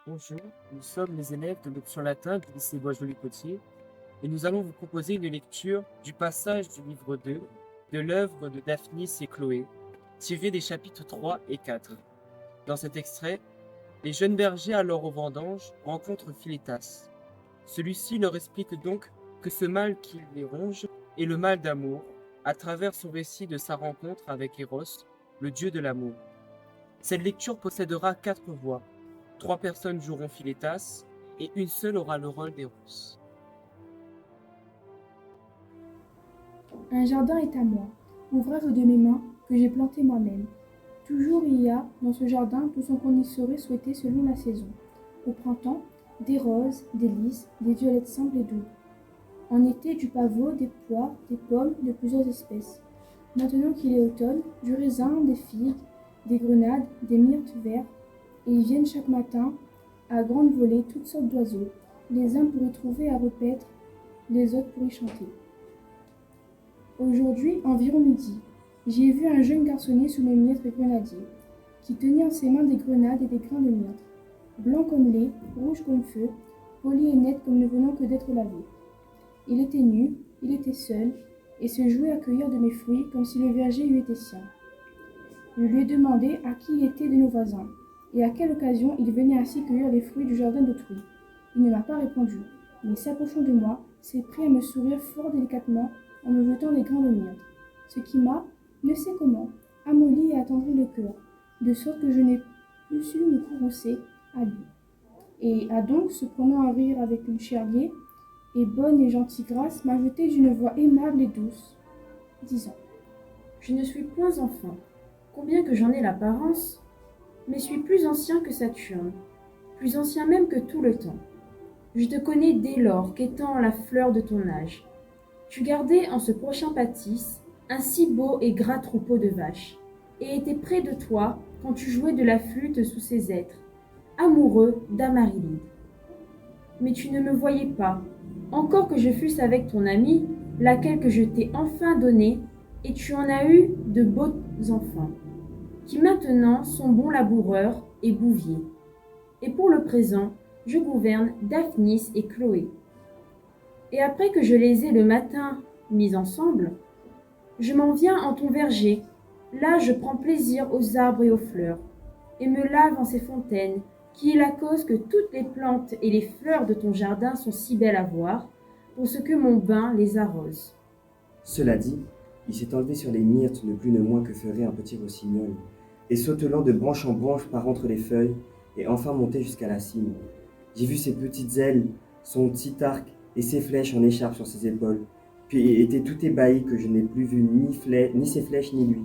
Bonjour, nous sommes les élèves de l'option latin du lycée Bois-Joli-Potier et nous allons vous proposer une lecture du passage du livre 2 de l'œuvre de Daphnis et Chloé, tiré des chapitres 3 et 4. Dans cet extrait, les jeunes bergers alors aux vendanges rencontrent Philétas. Celui-ci leur explique donc que ce mal qui les ronge est le mal d'amour, à travers son récit de sa rencontre avec Eros, le dieu de l'amour. Cette lecture possédera 4 voix. 3 personnes joueront Philétas et une seule aura le rôle d'Eros. Un jardin est à moi, ouvrage de mes mains que j'ai planté moi-même. Toujours il y a dans ce jardin tout ce qu'on y saurait souhaiter selon la saison. Au printemps, des roses, des lys, des violettes simples et douces. En été, du pavot, des pois, des pommes de plusieurs espèces. Maintenant qu'il est automne, du raisin, des figues, des grenades, des myrtes verts. Et ils viennent chaque matin, à grande volée, toutes sortes d'oiseaux, les uns pour y trouver à repaître, les autres pour y chanter. Aujourd'hui, environ midi, j'ai vu un jeune garçonnet sous mes myrtes grenadiers, qui tenait en ses mains des grenades et des grains de myrte, blanc comme lait, rouge comme feu, poli et net comme ne venant que d'être lavé. Il était nu, il était seul, et se jouait à cueillir de mes fruits comme si le verger eût été sien. Je lui ai demandé à qui il était de nos voisins, et à quelle occasion il venait ainsi cueillir les fruits du jardin d'autrui. Il ne m'a pas répondu, mais s'approchant de moi, s'est pris à me sourire fort délicatement en me jetant des grains de myrte, ce qui m'a, ne sais comment, amolli et attendri le cœur, de sorte que je n'ai plus su me courroucer à lui. Et a donc, se prenant à rire avec une chair gaie, et bonne et gentille grâce, m'a jeté d'une voix aimable et douce, disant: Je ne suis point enfant, combien que j'en ai l'apparence, mais suis plus ancien que Saturne, plus ancien même que tout le temps. Je te connais dès lors qu'étant la fleur de ton âge, tu gardais en ce prochain pâtisse un si beau et gras troupeau de vaches, et étais près de toi quand tu jouais de la flûte sous ces êtres, amoureux d'Amarilide. Mais tu ne me voyais pas, encore que je fusse avec ton amie, laquelle que je t'ai enfin donnée, et tu en as eu de beaux enfants, qui maintenant sont bons laboureurs et bouviers. Et pour le présent, je gouverne Daphnis et Chloé. Et après que je les ai le matin mis ensemble, je m'en viens en ton verger. Là je prends plaisir aux arbres et aux fleurs, et me lave en ces fontaines, qui est la cause que toutes les plantes et les fleurs de ton jardin sont si belles à voir, pour ce que mon bain les arrose. Cela dit, il s'est enlevé sur les myrtes ne plus ne moins que ferait un petit rossignol, et sautelant de branche en branche par entre les feuilles, et enfin monté jusqu'à la cime. J'ai vu ses petites ailes, son petit arc et ses flèches en écharpe sur ses épaules, puis été tout ébahi que je n'ai plus vu ni ses flèches ni lui.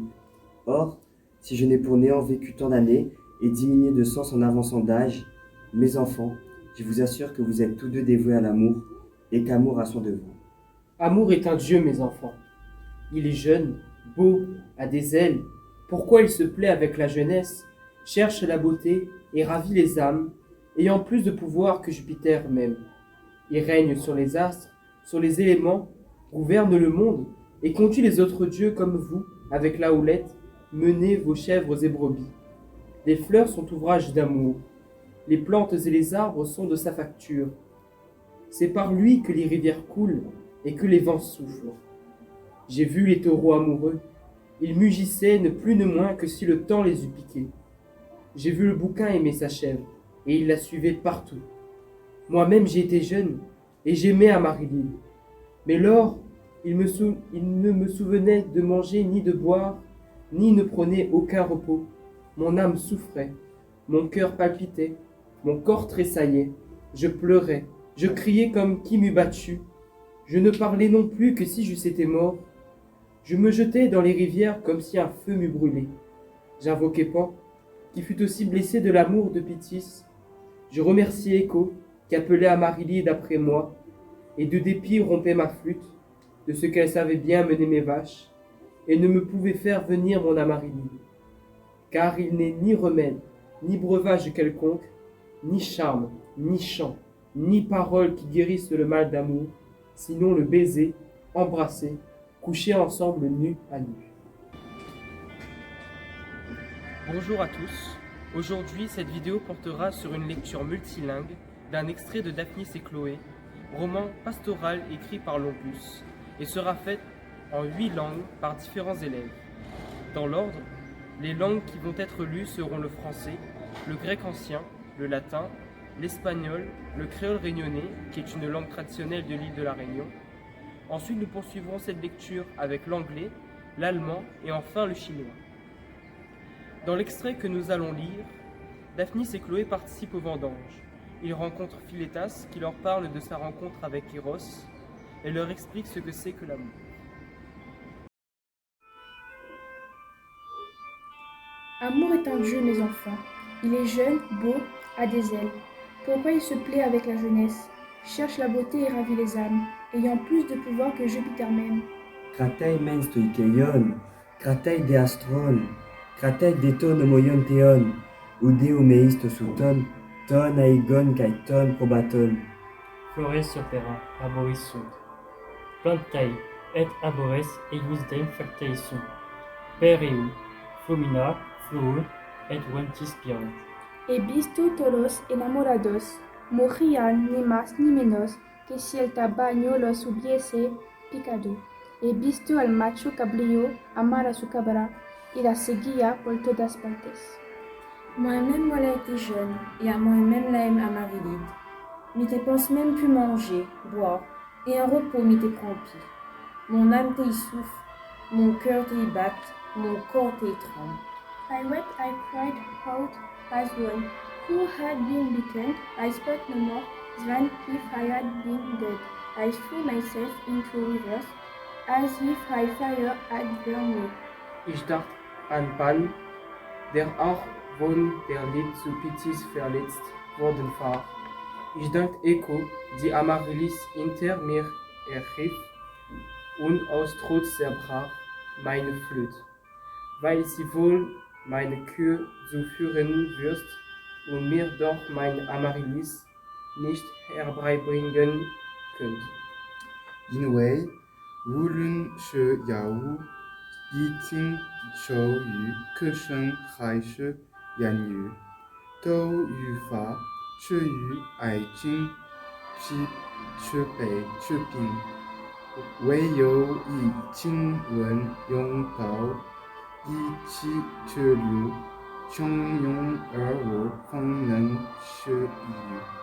Or, si je n'ai pour néant vécu tant d'années, et diminué de sens en avançant d'âge, mes enfants, je vous assure que vous êtes tous deux dévoués à l'amour, et qu'amour a soin de vous. Amour est un dieu, mes enfants. Il est jeune, beau, a des ailes. Pourquoi il se plaît avec la jeunesse, cherche la beauté et ravit les âmes, ayant plus de pouvoir que Jupiter même. Il règne sur les astres, sur les éléments, gouverne le monde et conduit les autres dieux comme vous, avec la houlette, menez vos chèvres et brebis. Les fleurs sont ouvrage d'amour, les plantes et les arbres sont de sa facture. C'est par lui que les rivières coulent et que les vents soufflent. J'ai vu les taureaux amoureux, ils mugissaient ne plus ne moins que si le temps les eût piqués. J'ai vu le bouquin aimer sa chèvre, et il la suivait partout. Moi-même j'ai été jeune, et j'aimais Amarilide. Mais lors, il ne me souvenait de manger ni de boire, ni ne prenait aucun repos. Mon âme souffrait, mon cœur palpitait, mon corps tressaillait, je pleurais, je criais comme qui m'eût battu. Je ne parlais non plus que si j'eusse été mort. Je me jetais dans les rivières comme si un feu m'eût brûlé. J'invoquais Pan, qui fut aussi blessé de l'amour de Pythis. Je remerciais Écho, qui appelait Amarilide après moi, et de dépit rompait ma flûte, de ce qu'elle savait bien mener mes vaches, et ne me pouvait faire venir mon Amarilide. Car il n'est ni remède, ni breuvage quelconque, ni charme, ni chant, ni parole qui guérissent le mal d'amour, sinon le baiser, embrasser, coucher ensemble nu à nu. Bonjour à tous, Aujourd'hui, cette vidéo portera sur une lecture multilingue d'un extrait de Daphnis et Chloé, roman pastoral écrit par Longus, et sera faite en 8 langues par différents élèves. Dans l'ordre, les langues qui vont être lues seront le français, le grec ancien, le latin, l'espagnol, le créole réunionnais, qui est une langue traditionnelle de l'île de la Réunion. Ensuite, nous poursuivrons cette lecture avec l'anglais, l'allemand et enfin le chinois. Dans l'extrait que nous allons lire, Daphnis et Chloé participent aux vendanges. Ils rencontrent Philétas qui leur parle de sa rencontre avec Eros et leur explique ce que c'est que l'amour. Amour est un dieu, mes enfants. Il est jeune, beau, a des ailes. Pourquoi il se plaît avec la jeunesse, cherche la beauté et ravit les âmes, ayant plus de pouvoir que Jupiter même. Kratei mens to ikeion, kratei de astron, kratei de ton homoion theon, udeu meisto suton, ton aigon kai ton probaton. Flores opera, arboris sunt. Plantae et arbores eius factei sunt. Per eu, flumina, fluor, et ventis spirant. He visto todos enamorados, morían ni más ni menos que si el tabaño los hubiese picado. He visto al macho cabrío amar a su cabra y la seguía por todas partes. Moi-même, voilà été jeune, et à moi-même la aime Amarylide. Mais tes penses même plus manger, boire, et un repos m'y t'est rempli. Mon âme t'y souffle, mon cœur t'y batte, mon corps t'y tremble. I wept, I cried out as one who had been beaten. I spoke no more than if I had been dead. I threw myself into rivers as if fire had burned me. Ich dachte an Pan, der auch von der Lied zu Pitis verletzt worden war. Ich dachte Echo, die Amaryllis hinter mir ergriff und aus Trotz zerbrach meine Flut, weil sie wohl meine Kür zu führen wirst und mir doch mein Amaryllis nicht herbeibringen könnt.因为无论是药物、已经受于课程还是言语，都无法治愈爱情之悲之病。唯有以亲吻拥抱一起之路，汹涌而我方能适应。